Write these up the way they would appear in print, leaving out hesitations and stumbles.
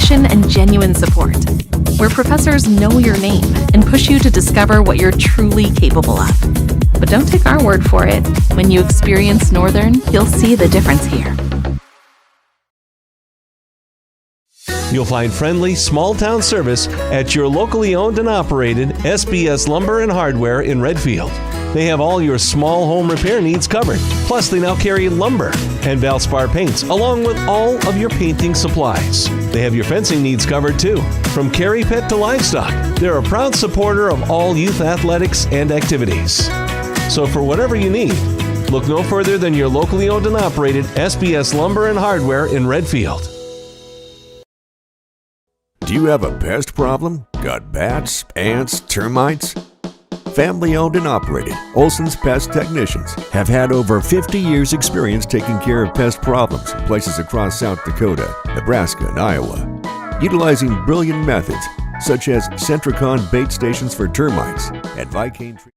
passion and genuine support, where professors know your name and push you to discover what you're truly capable of. But don't take our word for it. When you experience Northern, you'll see the difference here. You'll find friendly, small-town service at your locally owned and operated SBS Lumber and Hardware in Redfield. They have all your small home repair needs covered. Plus, they now carry lumber and Valspar paints, along with all of your painting supplies. They have your fencing needs covered, too. From carry pet to livestock, they're a proud supporter of all youth athletics and activities. So for whatever you need, look no further than your locally owned and operated SBS Lumber and Hardware in Redfield. Do you have a pest problem? Got bats, ants, termites? Family-owned and operated, Olson's Pest Technicians have had over 50 years' experience taking care of pest problems in places across South Dakota, Nebraska, and Iowa. Utilizing brilliant methods such as Centricon bait stations for termites and Vicane treatment.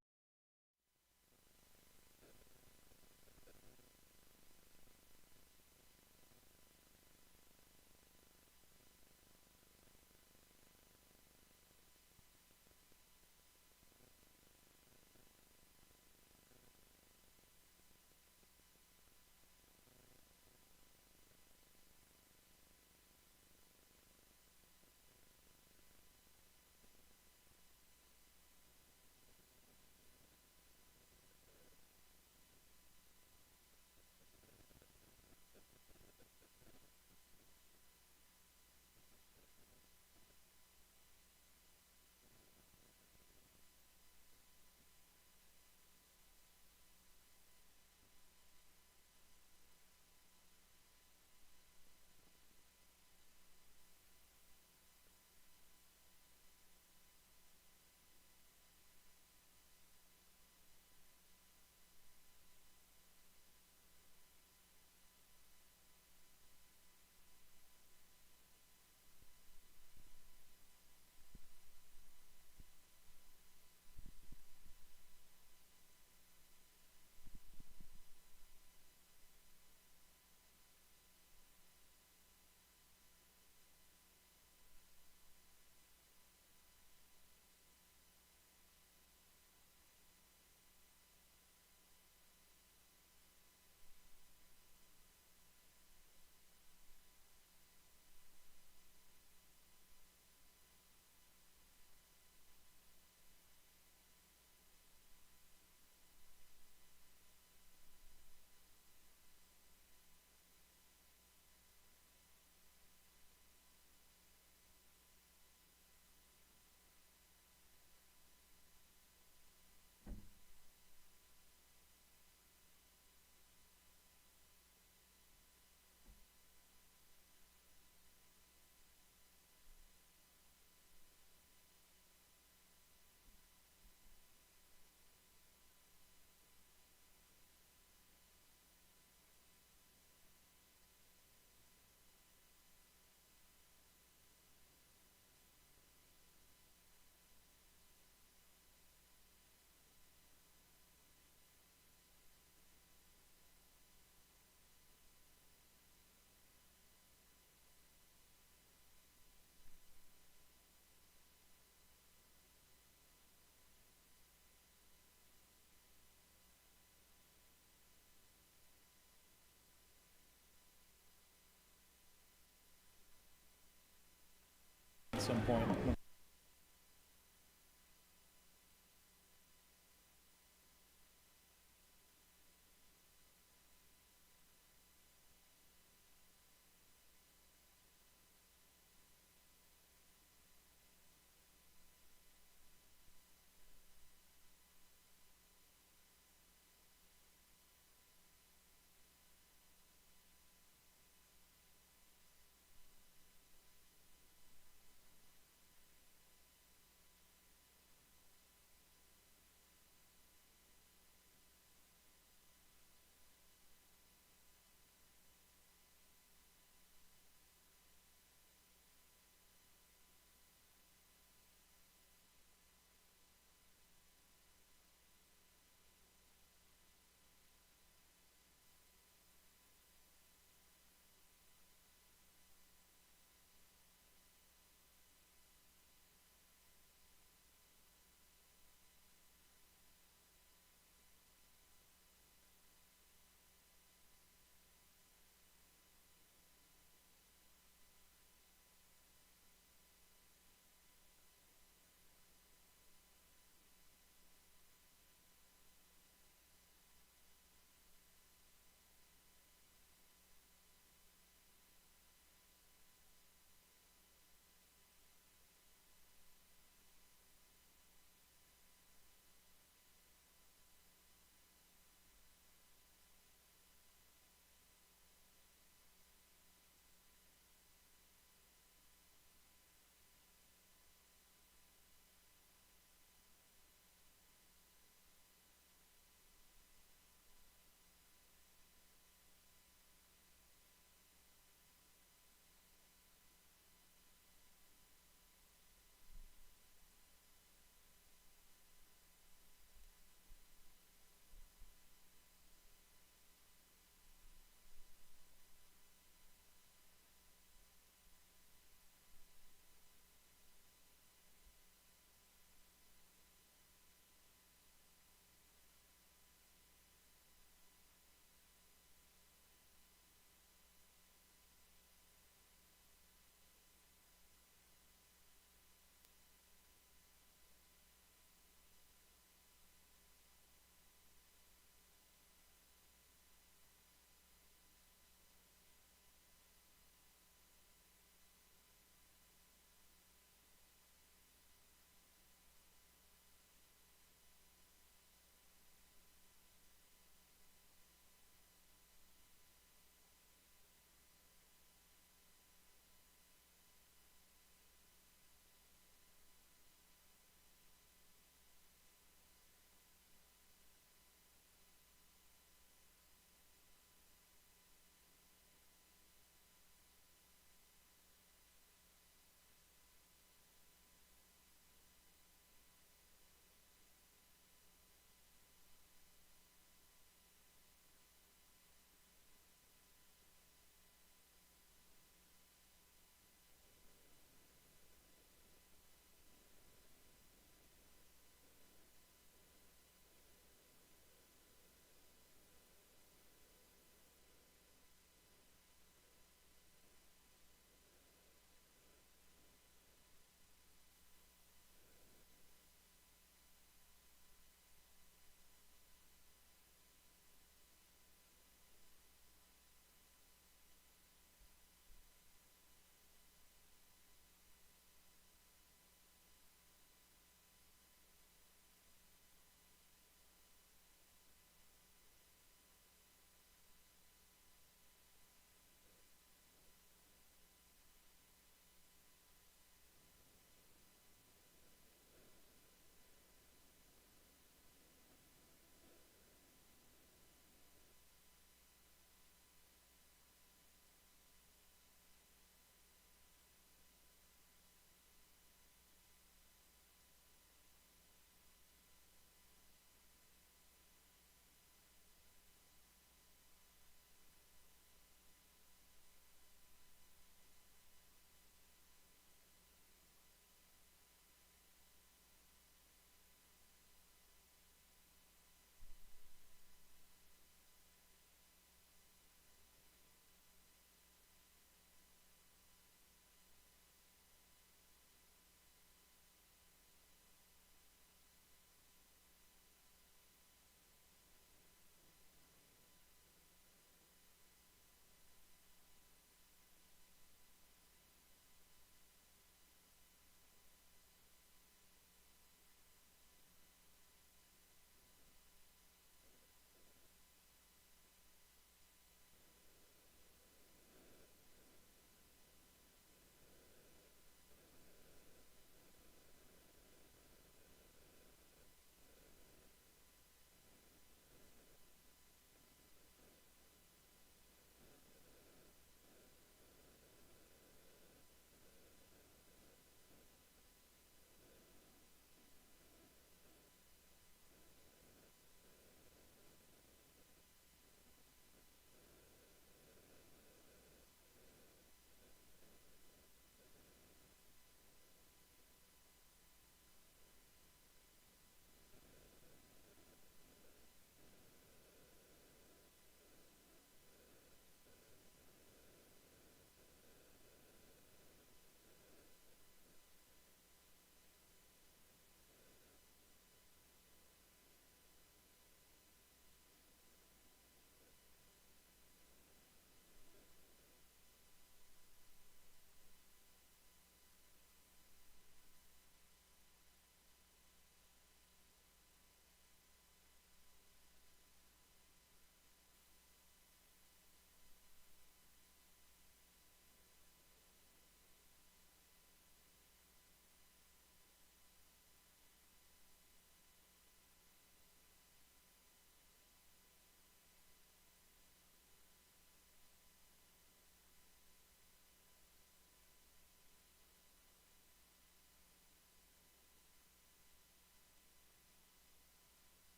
At some point.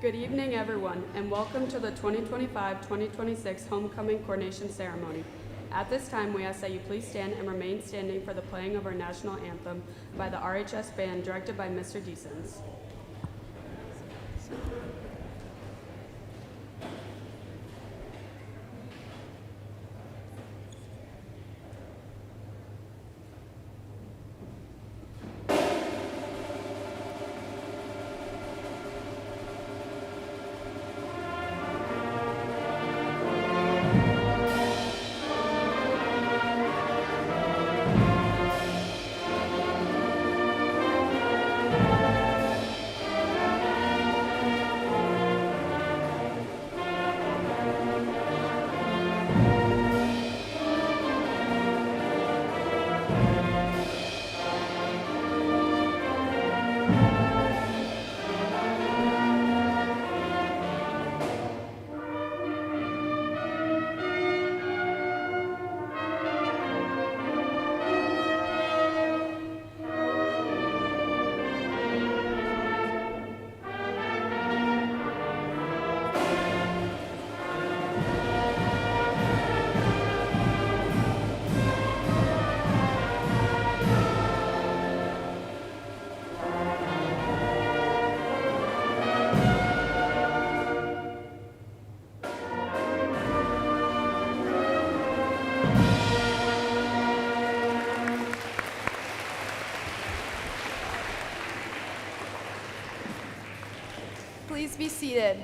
Good evening, everyone, and welcome to the 2025-2026 Homecoming Coronation Ceremony. At this time, we ask that you please stand and remain standing for the playing of our national anthem by the RHS Band, directed by Mr. Deasons. Please be seated.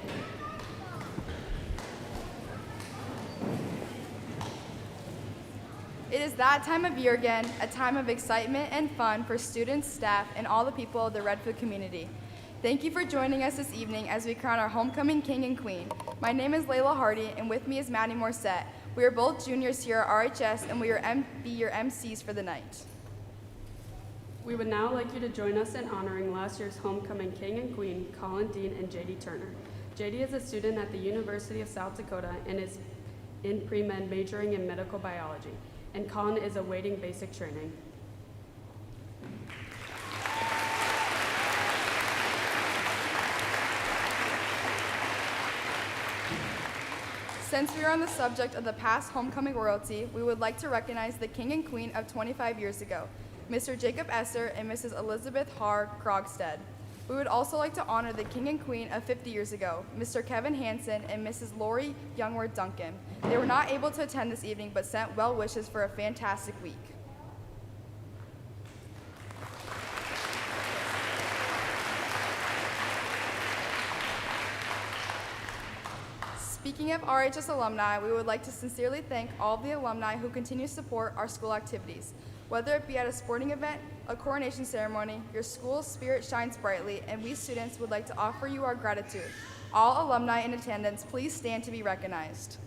It is that time of year again, a time of excitement and fun for students, staff, and all the people of the Redfield community. Thank you for joining us this evening as we crown our homecoming king and queen. My name is Layla Hardy, and with me is Maddie Morissette. We are both juniors here at RHS, and we are be your MCs for the night. We would now like you to join us in honoring last year's homecoming king and queen, Colin Dean and JD Turner. JD is a student at the University of South Dakota and is in pre-med majoring in medical biology, and Colin is awaiting basic training. Since we are on the subject of the past homecoming royalty, we would like to recognize the king and queen of 25 years ago, Mr. Jacob Esser and Mrs. Elizabeth Har Krogstead. We would also like to honor the king and queen of 50 years ago, Mr. Kevin Hansen and Mrs. Lori Youngward Duncan. They were not able to attend this evening, but sent well wishes for a fantastic week. Speaking of RHS alumni, we would like to sincerely thank all of the alumni who continue to support our school activities. Whether it be at a sporting event, a coronation ceremony, your school's spirit shines brightly, and we students would like to offer you our gratitude. All alumni in attendance, please stand to be recognized.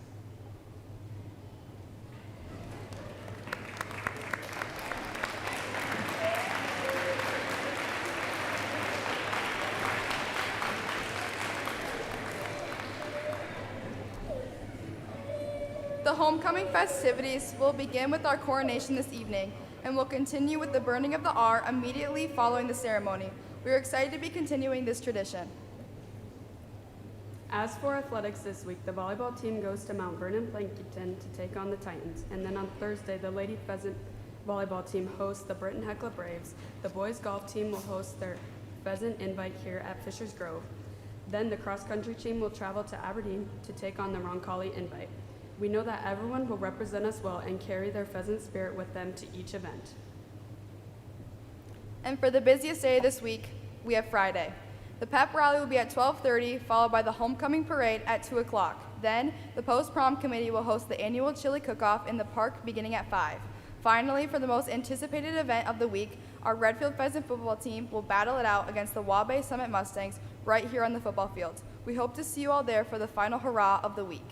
The homecoming festivities will begin with our coronation this evening and will continue with the burning of the R immediately following the ceremony. We are excited to be continuing this tradition. As for athletics this week, the volleyball team goes to Mount Vernon Plankton to take on the Titans, and then on Thursday, the Lady Pheasant volleyball team hosts the Britton Hecla Braves. The boys golf team will host their Pheasant Invite here at Fisher's Grove. Then the cross-country team will travel to Aberdeen to take on the Roncalli Invite. We know that everyone will represent us well and carry their pheasant spirit with them to each event. And for the busiest day this week, we have Friday. The pep rally will be at 12:30, followed by the homecoming parade at 2 o'clock. Then, the post-prom committee will host the annual chili cook-off in the park beginning at 5. Finally, for the most anticipated event of the week, our Redfield Pheasant football team will battle it out against the Wabash Summit Mustangs right here on the football field. We hope to see you all there for the final hurrah of the week.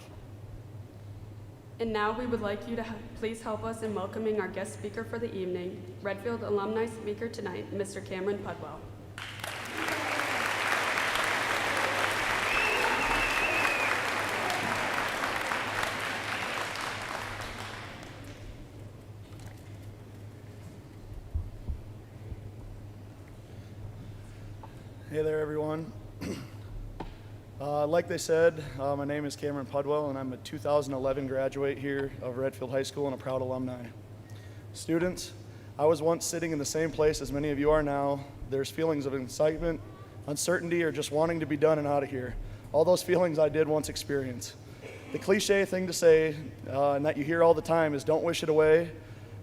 And now we would like you to please help us in welcoming our guest speaker for the evening, Redfield alumni speaker tonight, Mr. Cameron Pudwell. Hey there, everyone. Like they said, my name is Cameron Pudwell, and I'm a 2011 graduate here of Redfield High School and a proud alumni. Students, I was once sitting in the same place as many of you are now. There's feelings of excitement, uncertainty, or just wanting to be done and out of here. All those feelings I did once experience. The cliche thing to say, and that you hear all the time, is don't wish it away,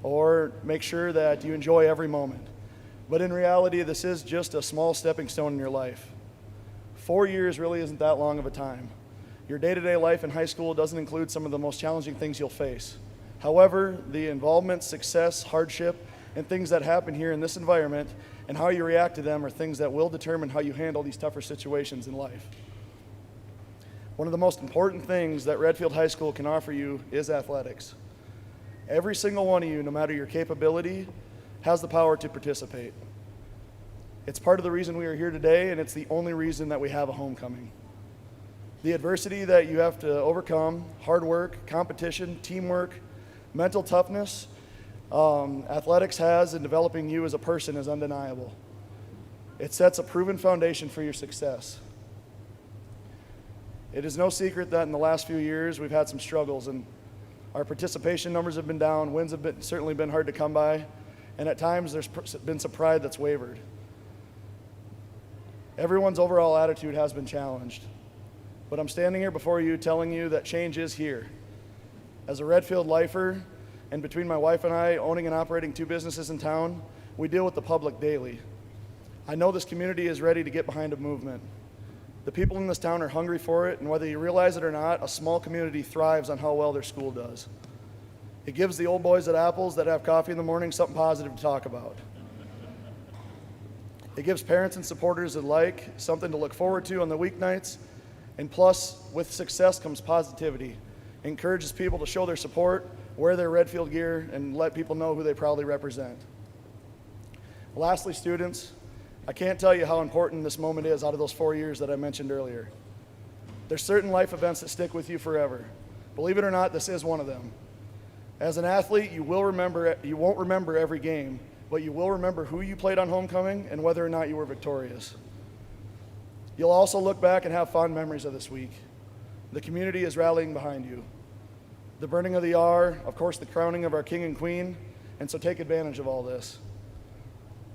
or make sure that you enjoy every moment. But in reality, this is just a small stepping stone in your life. 4 years really isn't that long of a time. Your day-to-day life in high school doesn't include some of the most challenging things you'll face. However, the involvement, success, hardship, and things that happen here in this environment and how you react to them are things that will determine how you handle these tougher situations in life. One of the most important things that Redfield High School can offer you is athletics. Every single one of you, no matter your capability, has the power to participate. It's part of the reason we are here today, and it's the only reason that we have a homecoming. The adversity that you have to overcome, hard work, competition, teamwork, mental toughness, athletics has in developing you as a person is undeniable. It sets a proven foundation for your success. It is no secret that in the last few years we've had some struggles, and our participation numbers have been down, wins have certainly been hard to come by, and at times there's been some pride that's wavered. Everyone's overall attitude has been challenged, but I'm standing here before you telling you that change is here. As a Redfield lifer, and between my wife and I owning and operating 2 businesses in town, we deal with the public daily. I know this community is ready to get behind a movement. The people in this town are hungry for it, and whether you realize it or not, a small community thrives on how well their school does. It gives the old boys at Apples that have coffee in the morning something positive to talk about. It gives parents and supporters alike something to look forward to on the weeknights, and plus, with success comes positivity. It encourages people to show their support, wear their Redfield gear, and let people know who they proudly represent. Lastly, students, I can't tell you how important this moment is out of those 4 years that I mentioned earlier. There's certain life events that stick with you forever. Believe it or not, this is one of them. As an athlete, you won't remember every game, but you will remember who you played on homecoming and whether or not you were victorious. You'll also look back and have fond memories of this week. The community is rallying behind you. The burning of the R, of course, the crowning of our king and queen, and so take advantage of all this.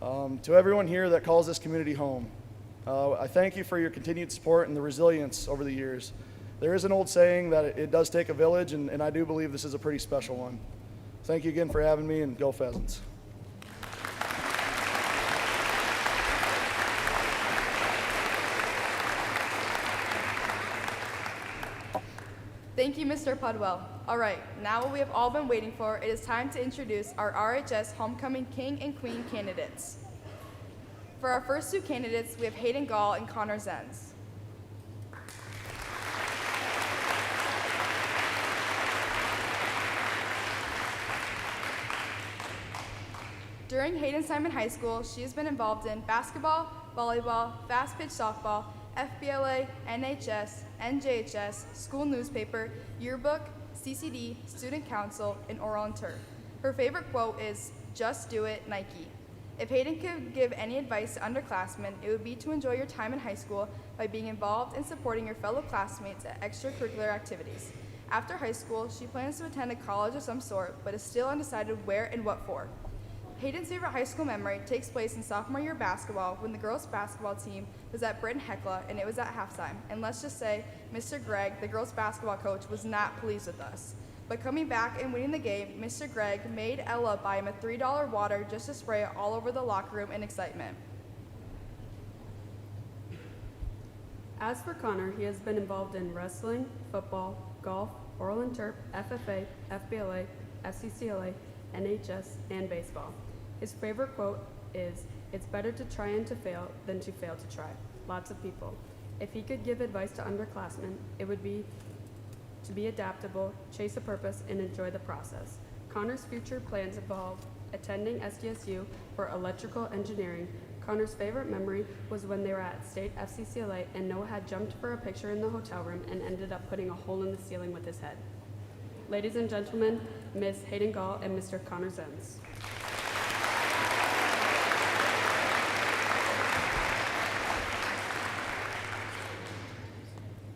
To everyone here that calls this community home, I thank you for your continued support and the resilience over the years. There is an old saying that it does take a village, and I do believe this is a pretty special one. Thank you again for having me, and go Pheasants. Thank you, Mr. Pudwell. All right, now what we have all been waiting for, it is time to introduce our RHS Homecoming King and Queen candidates. For our first 2 candidates, we have Hayden Gall and Connor Zenz. During Hayden Simon High School, she has been involved in basketball, volleyball, fast pitch softball, FBLA, NHS, NJHS, school newspaper, yearbook, CCD, student council, and oral and turf. Her favorite quote is, "Just do it, Nike." If Hayden could give any advice to underclassmen, it would be to enjoy your time in high school by being involved and supporting your fellow classmates at extracurricular activities. After high school, she plans to attend a college of some sort, but is still undecided where and what for. Hayden's favorite high school memory takes place in sophomore year basketball when the girls' basketball team was at Britton Hecla and it was at halftime. And let's just say, Mr. Gregg, the girls' basketball coach, was not pleased with us. But coming back and winning the game, Mr. Gregg made Ella buy him a $3 water just to spray it all over the locker room in excitement. As for Connor, he has been involved in wrestling, football, golf, oral and terp, FFA, FBLA, FCCLA, NHS, and baseball. His favorite quote is, "It's better to try and to fail than to fail to try." Lots of people. If he could give advice to underclassmen, it would be to be adaptable, chase a purpose, and enjoy the process. Connor's future plans involve attending SDSU for electrical engineering. Connor's favorite memory was when they were at state FCCLA and Noah had jumped for a picture in the hotel room and ended up putting a hole in the ceiling with his head. Ladies and gentlemen, Ms. Hayden Gall and Mr. Connor Zenz.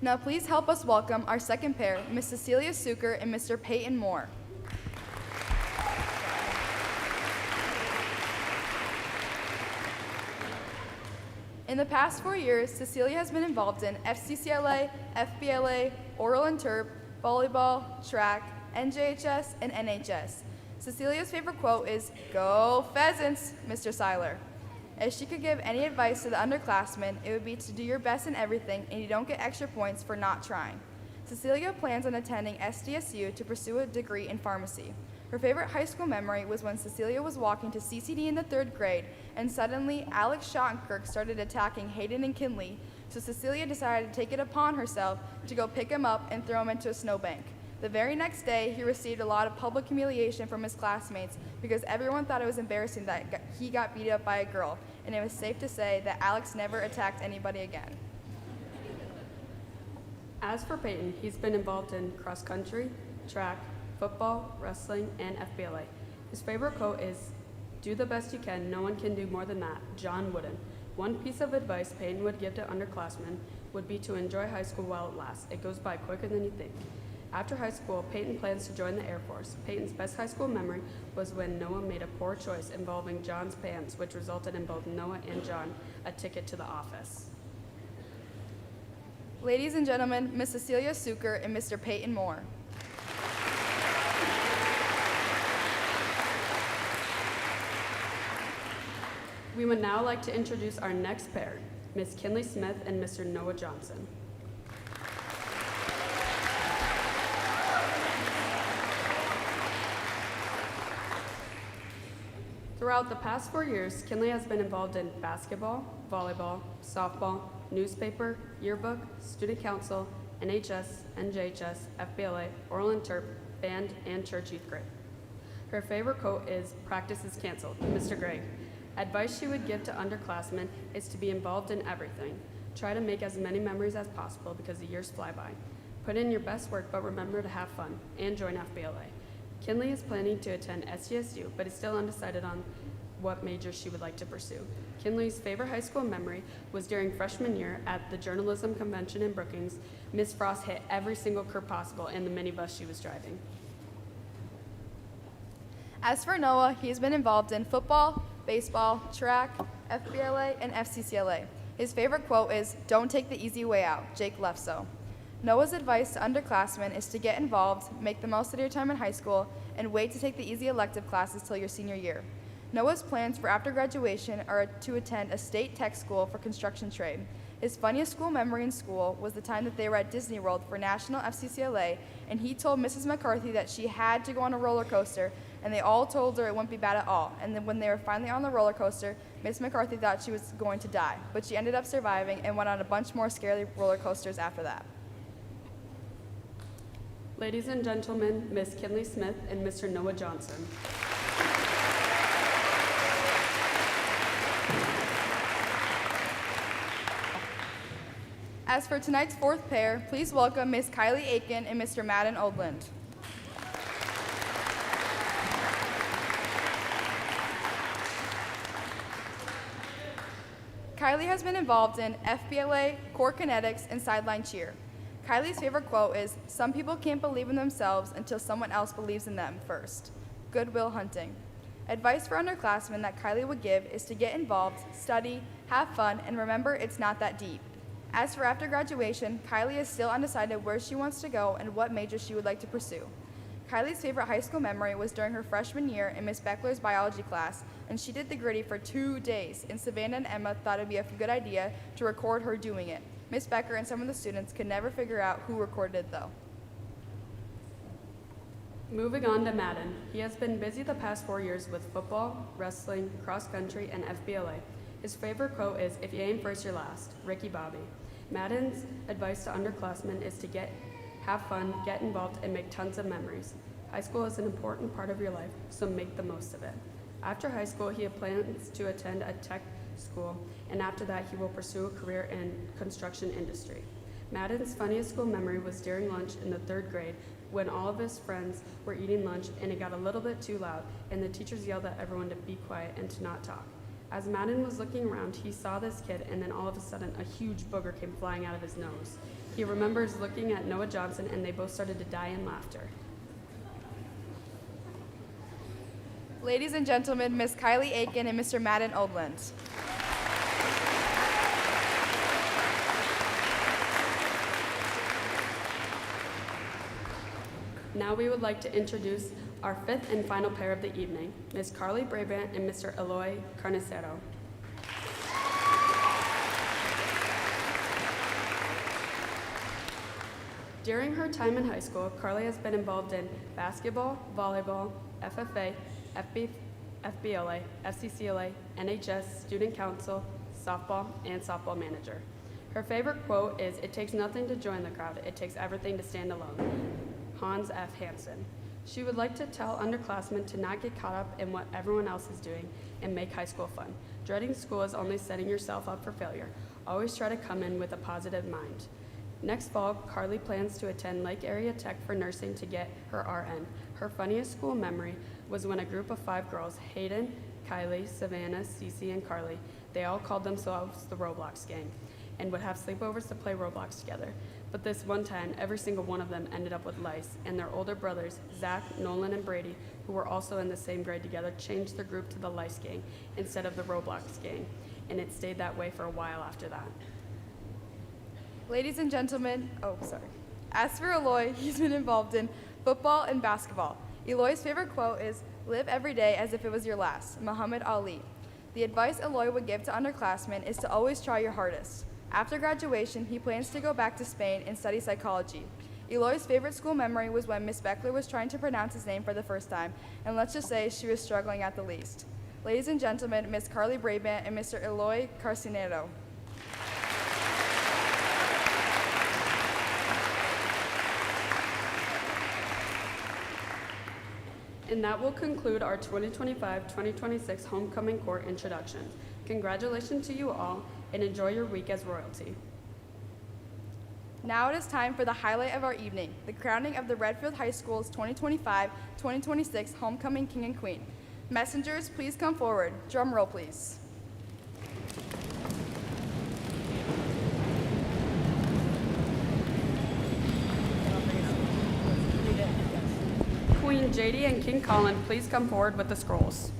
Now please help us welcome our second pair, Miss Cecilia Suker and Mr. Peyton Moore. In the past 4 years, Cecilia has been involved in FCCLA, FBLA, oral and terp, volleyball, track, NJHS, and NHS. Cecilia's favorite quote is, "Go Pheasants, Mr. Seiler." If she could give any advice to the underclassmen, it would be to do your best in everything and you don't get extra points for not trying. Cecilia plans on attending SDSU to pursue a degree in pharmacy. Her favorite high school memory was when Cecilia was walking to CCD in the 3rd grade and suddenly Alex Schottenkirk started attacking Hayden and Kinley, so Cecilia decided to take it upon herself to go pick him up and throw him into a snowbank. The very next day, he received a lot of public humiliation from his classmates because everyone thought it was embarrassing that he got beat up by a girl, and it was safe to say that Alex never attacked anybody again. As for Peyton, he's been involved in cross country, track, football, wrestling, and FBLA. His favorite quote is, "Do the best you can, no one can do more than that, John Wooden." One piece of advice Peyton would give to underclassmen would be to enjoy high school while it lasts. It goes by quicker than you think. After high school, Peyton plans to join the Air Force. Peyton's best high school memory was when Noah made a poor choice involving John's pants, which resulted in both Noah and John a ticket to the office. Ladies and gentlemen, Miss Cecilia Suker and Mr. Peyton Moore. We would now like to introduce our next pair, Ms. Kinley Smith and Mr. Noah Johnson. Throughout the past 4 years, Kinley has been involved in basketball, volleyball, softball, newspaper, yearbook, student council, NHS, NJHS, FBLA, oral and terp, band, and church youth group. Her favorite quote is, "Practice is canceled," Mr. Gregg. Advice she would give to underclassmen is to be involved in everything. Try to make as many memories as possible because the years fly by. Put in your best work, but remember to have fun and join FBLA. Kinley is planning to attend SDSU, but is still undecided on what major she would like to pursue. Kinley's favorite high school memory was during freshman year at the journalism convention in Brookings. Miss Frost hit every single curb possible in the minibus she was driving. As for Noah, he's been involved in football, baseball, track, FBLA, and FCCLA. His favorite quote is, "Don't take the easy way out, Jake left so." Noah's advice to underclassmen is to get involved, make the most of your time in high school, and wait to take the easy elective classes till your senior year. Noah's plans for after graduation are to attend a state tech school for construction trade. His funniest school memory in school was the time that they were at Disney World for National FCCLA, and he told Mrs. McCarthy that she had to go on a roller coaster, and they all told her it wouldn't be bad at all. And then when they were finally on the roller coaster, Miss McCarthy thought she was going to die, but she ended up surviving and went on a bunch more scary roller coasters after that. Ladies and gentlemen, Miss Kinley Smith and Mr. Noah Johnson. As for tonight's fourth pair, please welcome Miss Kylie Aiken and Mr. Madden Oldland. Kylie has been involved in FBLA, core kinetics, and sideline cheer. Kylie's favorite quote is, "Some people can't believe in themselves until someone else believes in them first." Good Will Hunting. Advice for underclassmen that Kylie would give is to get involved, study, have fun, and remember it's not that deep. As for after graduation, Kylie is still undecided where she wants to go and what major she would like to pursue. Kylie's favorite high school memory was during her freshman year in Miss Beckler's biology class, and she did the gritty for 2 days, and Savannah and Emma thought it would be a good idea to record her doing it. Miss Becker and some of the students could never figure out who recorded it though. Moving on to Madden. He has been busy the past 4 years with football, wrestling, cross country, and FBLA. His favorite quote is, "If you ain't first, you're last." Ricky Bobby. Madden's advice to underclassmen is to have fun, get involved, and make tons of memories. High school is an important part of your life, so make the most of it. After high school, he plans to attend a tech school, and after that, he will pursue a career in construction industry. Madden's funniest school memory was during lunch in the 3rd grade when all of his friends were eating lunch and it got a little bit too loud, and the teachers yelled at everyone to be quiet and to not talk. As Madden was looking around, he saw this kid, and then all of a sudden, a huge booger came flying out of his nose. He remembers looking at Noah Johnson, and they both started to die in laughter. Ladies and gentlemen, Miss Kylie Aiken and Mr. Madden Oldland. Now we would like to introduce our 5th and final pair of the evening, Ms. Carly Brabant and Mr. Eloy Carnicero. During her time in high school, Carly has been involved in basketball, volleyball, FFA, FBLA, FCCLA, NHS, student council, softball, and softball manager. Her favorite quote is, "It takes nothing to join the crowd, it takes everything to stand alone." Hans F. Hansen. She would like to tell underclassmen to not get caught up in what everyone else is doing and make high school fun. Dreading school is only setting yourself up for failure. Always try to come in with a positive mind. Next fall, Carly plans to attend Lake Area Tech for nursing to get her RN. Her funniest school memory was when a group of 5 girls, Hayden, Kylie, Savannah, Cece, and Carly, they all called themselves the Roblox gang and would have sleepovers to play Roblox together. But this one time, every single one of them ended up with lice, and their older brothers, Zach, Nolan, and Brady, who were also in the same grade together, changed their group to the lice gang instead of the Roblox gang, and it stayed that way for a while after that. Ladies and gentlemen, As for Eloy, he's been involved in football and basketball. Eloy's favorite quote is, "Live every day as if it was your last," Muhammad Ali. The advice Eloy would give to underclassmen is to always try your hardest. After graduation, he plans to go back to Spain and study psychology. Eloy's favorite school memory was when Miss Beckler was trying to pronounce his name for the first time, and let's just say she was struggling at the least. Ladies and gentlemen, Miss Carly Brabant and Mr. Eloy Carcinero. And that will conclude our 2025-2026 Homecoming Court introductions. Congratulations to you all, and enjoy your week as royalty. Now it is time for the highlight of our evening, the crowning of the Redfield High School's 2025-2026 Homecoming King and Queen. Messengers, please come forward. Drum roll, please. Queen JD and King Colin, please come forward with the scrolls.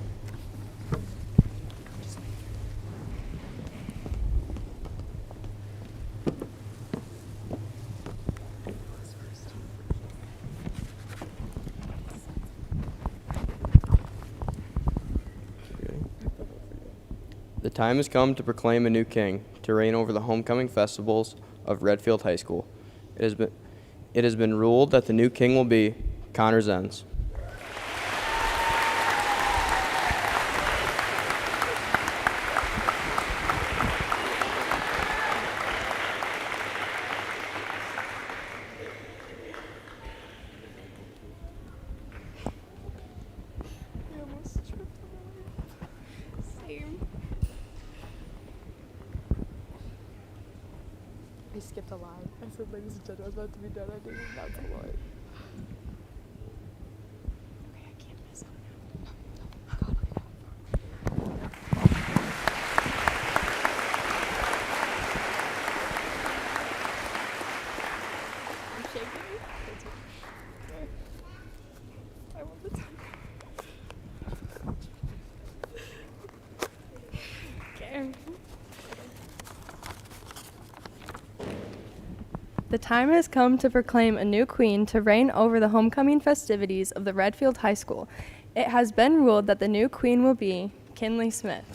The time has come to proclaim a new king, to reign over the homecoming festivals of Redfield High School. It has been ruled that the new king will be Connor Zenz. I skipped a line. I said, ladies and gentlemen, I was about to be done. I didn't. That's a lie. Okay, I can't mess up now. I'm shaking. That's okay. I want the time. Okay. The time has come to proclaim a new queen to reign over the homecoming festivities of the Redfield High School. It has been ruled that the new queen will be Kinley Smith.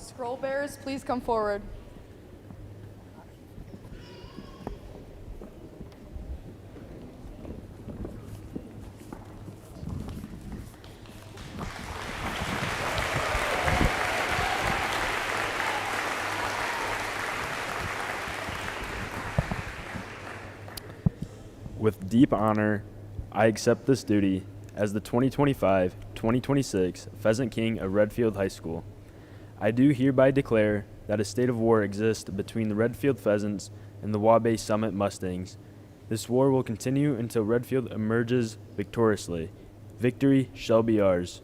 Scroll bearers, please come forward. With deep honor, I accept this duty as the 2025-2026 Pheasant King of Redfield High School. I do hereby declare that a state of war exists between the Redfield Pheasants and the Wabash Summit Mustangs. This war will continue until Redfield emerges victoriously. Victory shall be ours.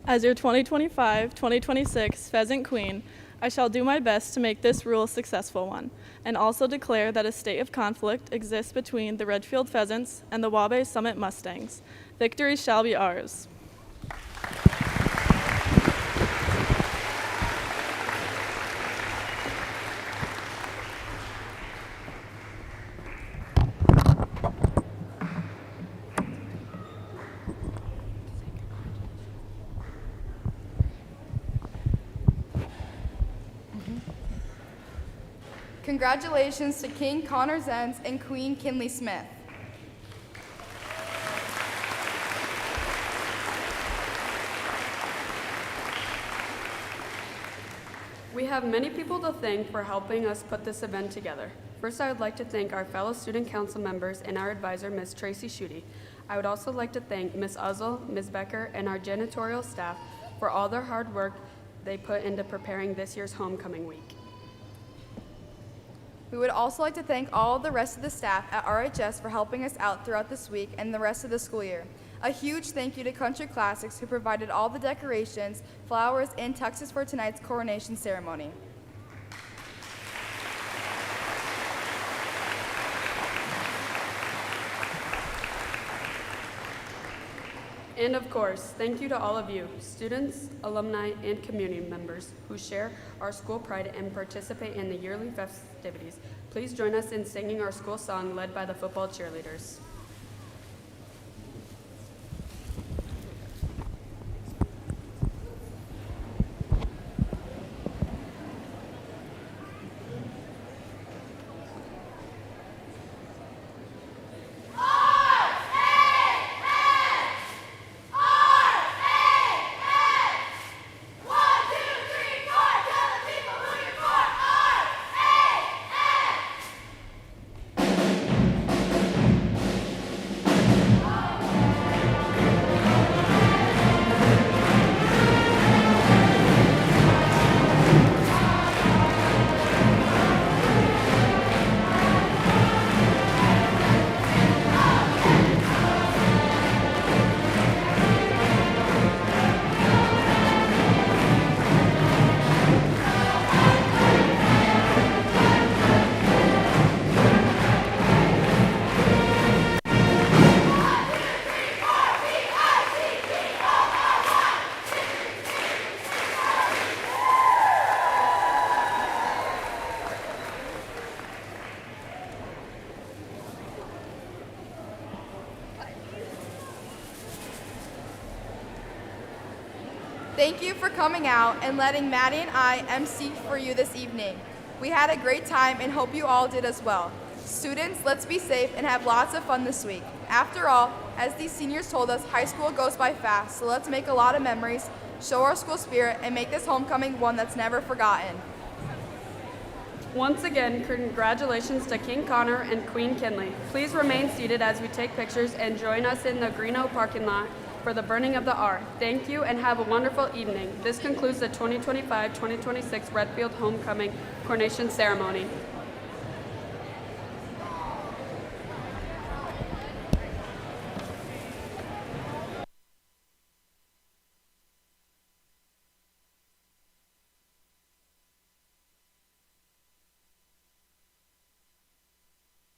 As your 2025-2026 Pheasant Queen, I shall do my best to make this rule a successful one, and also declare that a state of conflict exists between the Redfield Pheasants and the Wabash Summit Mustangs. Victory shall be ours. Congratulations to King Connor Zenz and Queen Kinley Smith. We have many people to thank for helping us put this event together. First, I would like to thank our fellow student council members and our advisor, Ms. Tracy Schutte. I would also like to thank Ms. Uzzle, Ms. Becker, and our janitorial staff for all their hard work they put into preparing this year's homecoming week. We would also like to thank all the rest of the staff at RHS for helping us out throughout this week and the rest of the school year. A huge thank you to Country Classics, who provided all the decorations, flowers, and tuxes for tonight's coronation ceremony. And of course, thank you to all of you, students, alumni, and community members who share our school pride and participate in the yearly festivities. Please join us in singing our school song led by the football cheerleaders. Thank you for coming out and letting Maddie and I MC for you this evening. We had a great time and hope you all did as well. Students, let's be safe and have lots of fun this week. After all, as these seniors told us, high school goes by fast, so let's make a lot of memories, show our school spirit, and make this homecoming one that's never forgotten. Once again, congratulations to King Connor and Queen Kinley. Please remain seated as we take pictures and join us in the Greeno parking lot for the burning of the R. Thank you and have a wonderful evening. This concludes the 2025-2026 Redfield Homecoming Coronation Ceremony.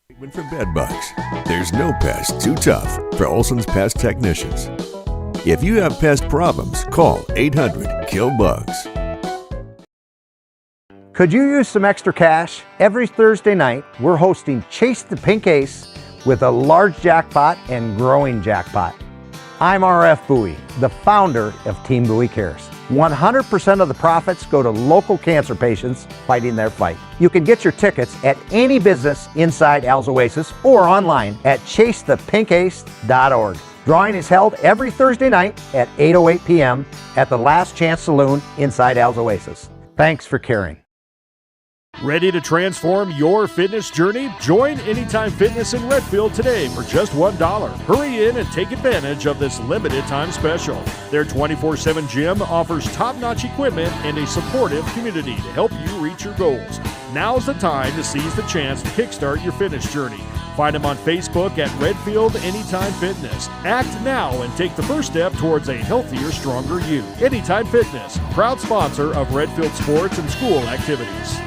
Treatment for bed bugs. There's no pest too tough for Olson's Pest Technicians. If you have pest problems, call 800-KILL-BUGS. Could you use some extra cash? Every Thursday night, we're hosting Chase the Pink Ace with a large jackpot and growing jackpot. I'm RF Bowie, the founder of Team Bowie Cares. 100% of the profits go to local cancer patients fighting their fight. You can get your tickets at any business inside Al's Oasis or online at chasethepinkace.org. Drawing is held every Thursday night at 8:08 p.m. at the Last Chance Saloon inside Al's Oasis. Thanks for caring. Ready to transform your fitness journey? Join Anytime Fitness in Redfield today for just $1. Hurry in and take advantage of this limited time special. Their 24/7 gym offers top-notch equipment and a supportive community to help you reach your goals. Now's the time to seize the chance to kickstart your fitness journey. Find them on Facebook at Redfield Anytime Fitness. Act now and take the first step towards a healthier, stronger you. Anytime Fitness, proud sponsor of Redfield sports and school activities.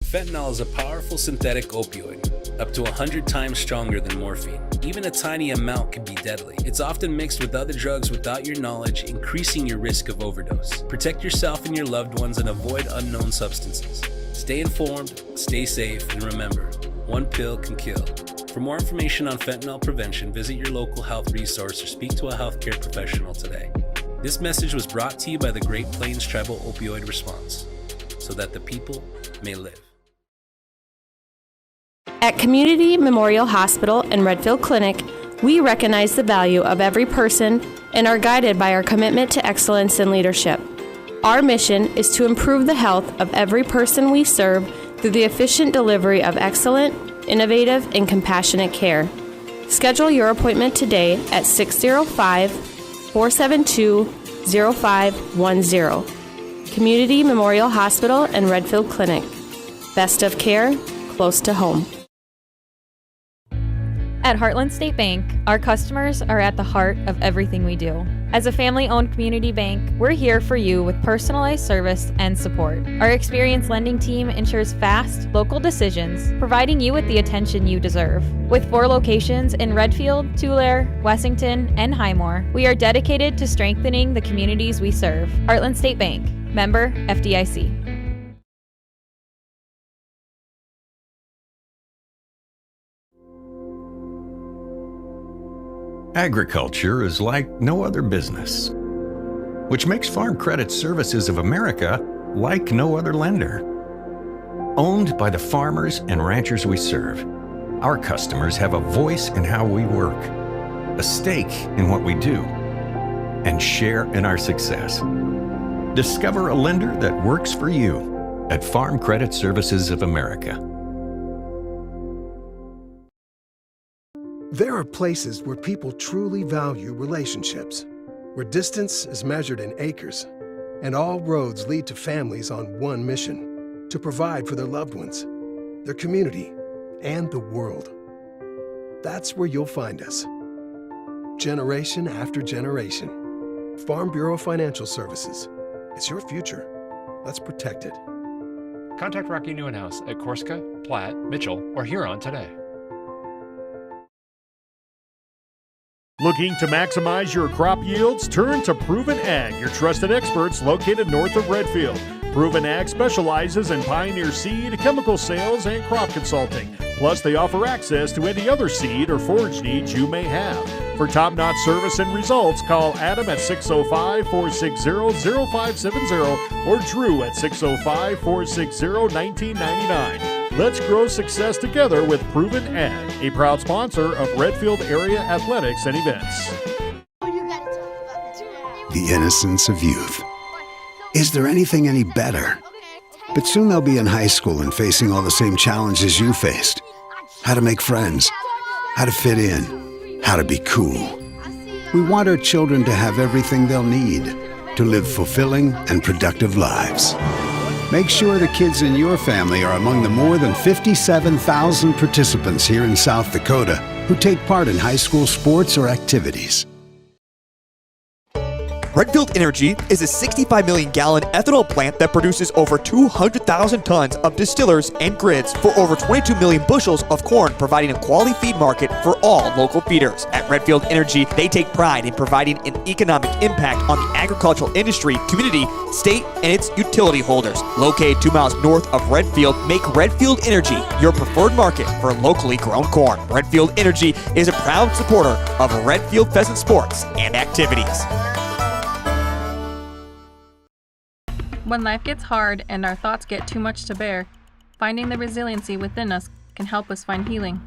Fentanyl is a powerful synthetic opioid, up to 100 times stronger than morphine. Even a tiny amount can be deadly. It's often mixed with other drugs without your knowledge, increasing your risk of overdose. Protect yourself and your loved ones and avoid unknown substances. Stay informed, stay safe, and remember, one pill can kill. For more information on fentanyl prevention, visit your local health resource or speak to a healthcare professional today. This message was brought to you by the Great Plains Tribal Opioid Response, so that the people may live. At Community Memorial Hospital and Redfield Clinic, we recognize the value of every person and are guided by our commitment to excellence and leadership. Our mission is to improve the health of every person we serve through the efficient delivery of excellent, innovative, and compassionate care. Schedule your appointment today at 605-472-0510. Community Memorial Hospital and Redfield Clinic. Best of care, close to home. At Heartland State Bank, our customers are at the heart of everything we do. As a family-owned community bank, we're here for you with personalized service and support. Our experienced lending team ensures fast, local decisions, providing you with the attention you deserve. With 4 locations in Redfield, Tulare, Wessington, and Highmore, we are dedicated to strengthening the communities we serve. Heartland State Bank, member FDIC. Agriculture is like no other business, which makes Farm Credit Services of America like no other lender. Owned by the farmers and ranchers we serve, our customers have a voice in how we work, a stake in what we do, and share in our success. Discover a lender that works for you at Farm Credit Services of America. There are places where people truly value relationships, where distance is measured in acres, and all roads lead to families on one mission: to provide for their loved ones, their community, and the world. That's where you'll find us. Generation after generation. Farm Bureau Financial Services. It's your future. Let's protect it. Contact Rocky Newenhouse at Corsica, Platte, Mitchell, or Huron today. Looking to maximize your crop yields? Turn to Proven Ag, your trusted experts located north of Redfield. Proven Ag specializes in pioneer seed, chemical sales, and crop consulting. Plus, they offer access to any other seed or forage needs you may have. For top-notch service and results, call Adam at 605-460-0570 or Drew at 605-460-1999. Let's grow success together with Proven Ag, a proud sponsor of Redfield Area Athletics and Events. The innocence of youth. Is there anything any better? But soon they'll be in high school and facing all the same challenges you faced. How to make friends, how to fit in, how to be cool. We want our children to have everything they'll need to live fulfilling and productive lives. Make sure the kids in your family are among the more than 57,000 participants here in South Dakota who take part in high school sports or activities. Redfield Energy is a 65 million gallon ethanol plant that produces over 200,000 tons of distillers and grids for over 22 million bushels of corn, providing a quality feed market for all local feeders. At Redfield Energy, they take pride in providing an economic impact on the agricultural industry, community, state, and its utility holders. Located 2 miles north of Redfield, make Redfield Energy your preferred market for locally grown corn. Redfield Energy is a proud supporter of Redfield Pheasant sports and activities. When life gets hard and our thoughts get too much to bear, finding the resiliency within us can help us find healing.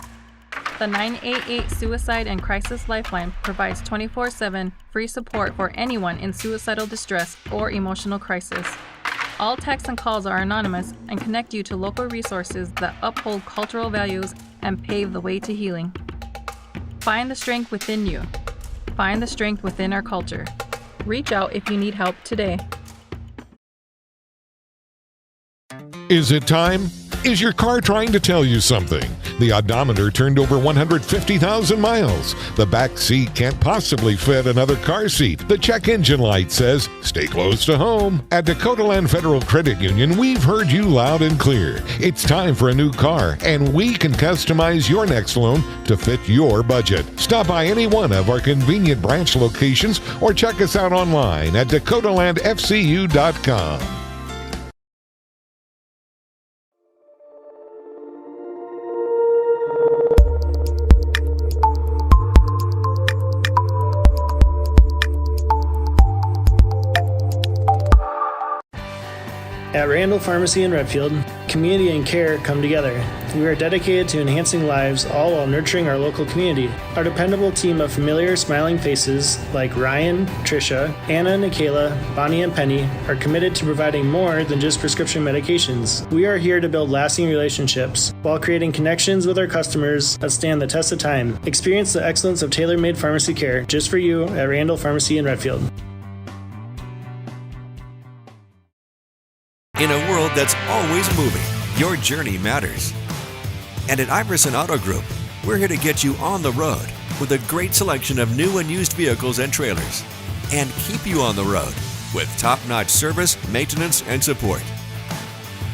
The 988 Suicide and Crisis Lifeline provides 24/7 free support for anyone in suicidal distress or emotional crisis. All texts and calls are anonymous and connect you to local resources that uphold cultural values and pave the way to healing. Find the strength within you. Find the strength within our culture. Reach out if you need help today. Is it time? Is your car trying to tell you something? The odometer turned over 150,000 miles. The back seat can't possibly fit another car seat. The check engine light says, stay close to home. At Dakota Land Federal Credit Union, we've heard you loud and clear. It's time for a new car, and we can customize your next loan to fit your budget. Stop by any one of our convenient branch locations or check us out online at dakotalandfcu.com. At Randall Pharmacy in Redfield, community and care come together. We are dedicated to enhancing lives, all while nurturing our local community. Our dependable team of familiar, smiling faces like Ryan, Trisha, Anna, Nikayla, Bonnie, and Penny are committed to providing more than just prescription medications. We are here to build lasting relationships while creating connections with our customers that stand the test of time. Experience the excellence of tailor-made pharmacy care just for you at Randall Pharmacy in Redfield. In a world that's always moving, your journey matters. And at Iverson Auto Group, we're here to get you on the road with a great selection of new and used vehicles and trailers, and keep you on the road with top-notch service, maintenance, and support.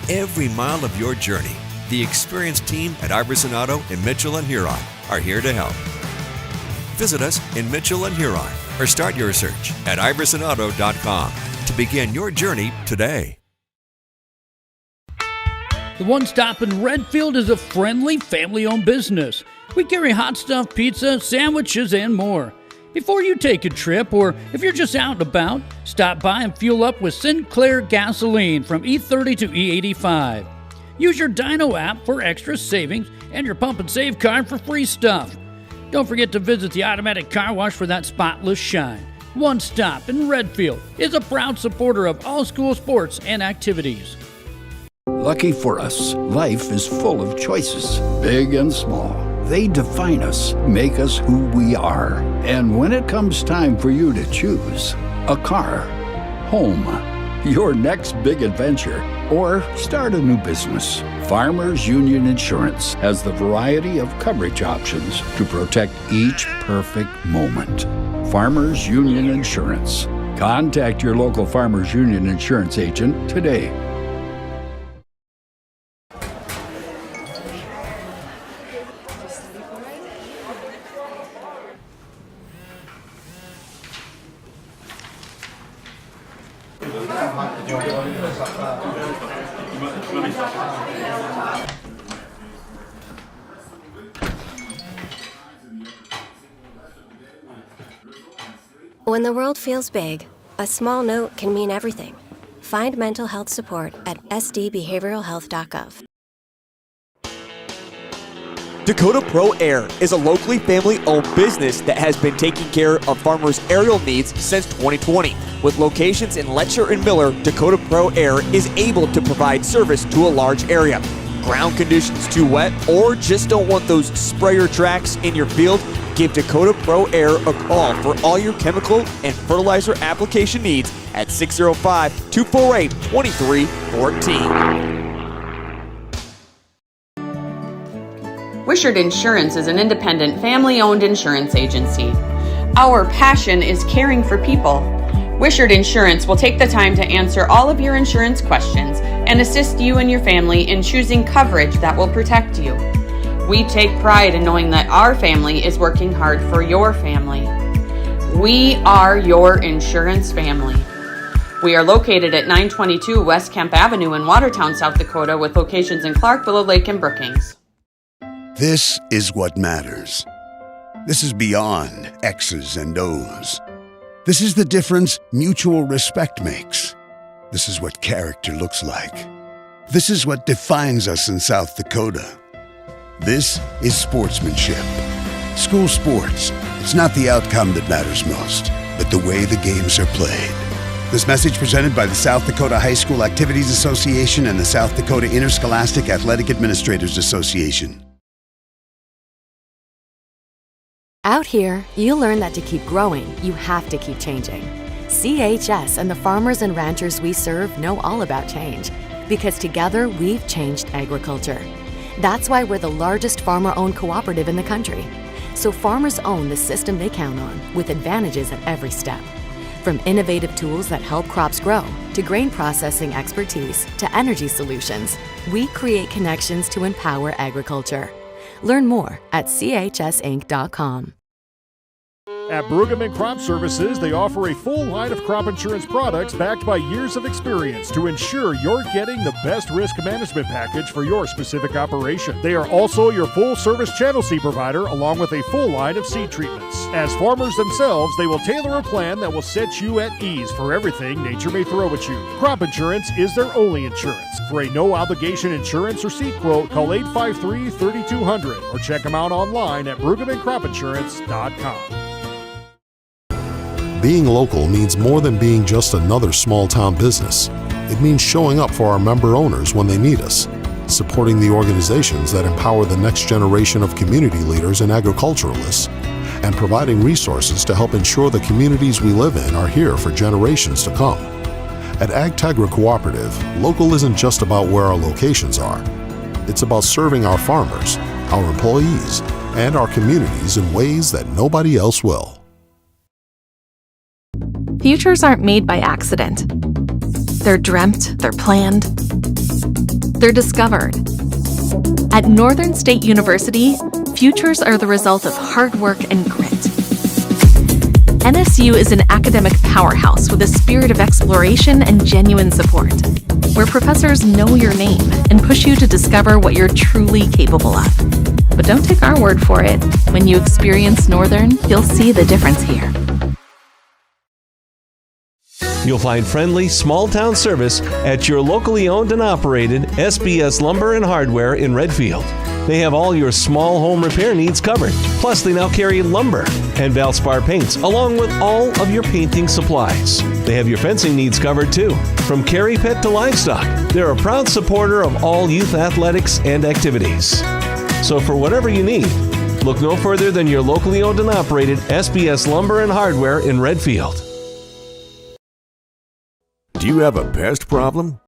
Every mile of your journey, the experienced team at Iverson Auto in Mitchell and Huron are here to help. Visit us in Mitchell and Huron or start your search at iversonauto.com to begin your journey today. The One Stop in Redfield is a friendly, family-owned business. We carry hot stuff, pizza, sandwiches, and more. Before you take a trip, or if you're just out and about, stop by and fuel up with Sinclair gasoline from E30 to E85. Use your Dino app for extra savings and your Pump and Save card for free stuff. Don't forget to visit the automatic car wash for that spotless shine. One Stop in Redfield is a proud supporter of all school sports and activities. Lucky for us, life is full of choices, big and small. They define us, make us who we are. And when it comes time for you to choose, a car, home, your next big adventure, or start a new business, Farmers Union Insurance has the variety of coverage options to protect each perfect moment. Farmers Union Insurance. Contact your local Farmers Union Insurance agent today. When the world feels big, a small note can mean everything. Find mental health support at sdbehavioralhealth.gov. Dakota Pro Air is a locally family-owned business that has been taking care of farmers' aerial needs since 2020. With locations in Letcher and Miller, Dakota Pro Air is able to provide service to a large area. Ground conditions too wet, or just don't want those sprayer tracks in your field? Give Dakota Pro Air a call for all your chemical and fertilizer application needs at 605-248-2314. Wishart Insurance is an independent, family-owned insurance agency. Our passion is caring for people. Wishart Insurance will take the time to answer all of your insurance questions and assist you and your family in choosing coverage that will protect you. We take pride in knowing that our family is working hard for your family. We are your insurance family. We are located at 922 West Kemp Avenue in Watertown, South Dakota, with locations in Clark, Willow Lake, and Brookings. This is what matters. This is beyond X's and O's. This is the difference mutual respect makes. This is what character looks like. This is what defines us in South Dakota. This is sportsmanship. School sports, it's not the outcome that matters most, but the way the games are played. This message presented by the South Dakota High School Activities Association and the South Dakota Interscholastic Athletic Administrators Association. Out here, you learn that to keep growing, you have to keep changing. CHS and the farmers and ranchers we serve know all about change, because together we've changed agriculture. That's why we're the largest farmer-owned cooperative in the country. So farmers own the system they count on, with advantages at every step. From innovative tools that help crops grow, to grain processing expertise, to energy solutions, we create connections to empower agriculture. Learn more at chsinc.com. At Brueggemann Crop Services, they offer a full line of crop insurance products backed by years of experience to ensure you're getting the best risk management package for your specific operation. They are also your full-service channel seed provider, along with a full line of seed treatments. As farmers themselves, they will tailor a plan that will set you at ease for everything nature may throw at you. Crop insurance is their only insurance. For a no-obligation insurance or seed quote, call 853-3200 or check them out online at BrueggemannCropInsurance.com. Being local means more than being just another small-town business. It means showing up for our member owners when they need us, supporting the organizations that empower the next generation of community leaders and agriculturalists, and providing resources to help ensure the communities we live in are here for generations to come. At AgTegra Cooperative, local isn't just about where our locations are. It's about serving our farmers, our employees, and our communities in ways that nobody else will. Futures aren't made by accident. They're dreamt, they're planned, they're discovered. At Northern State University, futures are the result of hard work and grit. NSU is an academic powerhouse with a spirit of exploration and genuine support, where professors know your name and push you to discover what you're truly capable of. But don't take our word for it. When you experience Northern, you'll see the difference here. You'll find friendly, small-town service at your locally owned and operated SBS Lumber and Hardware in Redfield. They have all your small home repair needs covered. Plus, they now carry lumber and Valspar paints, along with all of your painting supplies. They have your fencing needs covered, too. From carry pet to livestock, they're a proud supporter of all youth athletics and activities. So for whatever you need, look no further than your locally owned and operated SBS Lumber and Hardware in Redfield. Do you have a pest problem?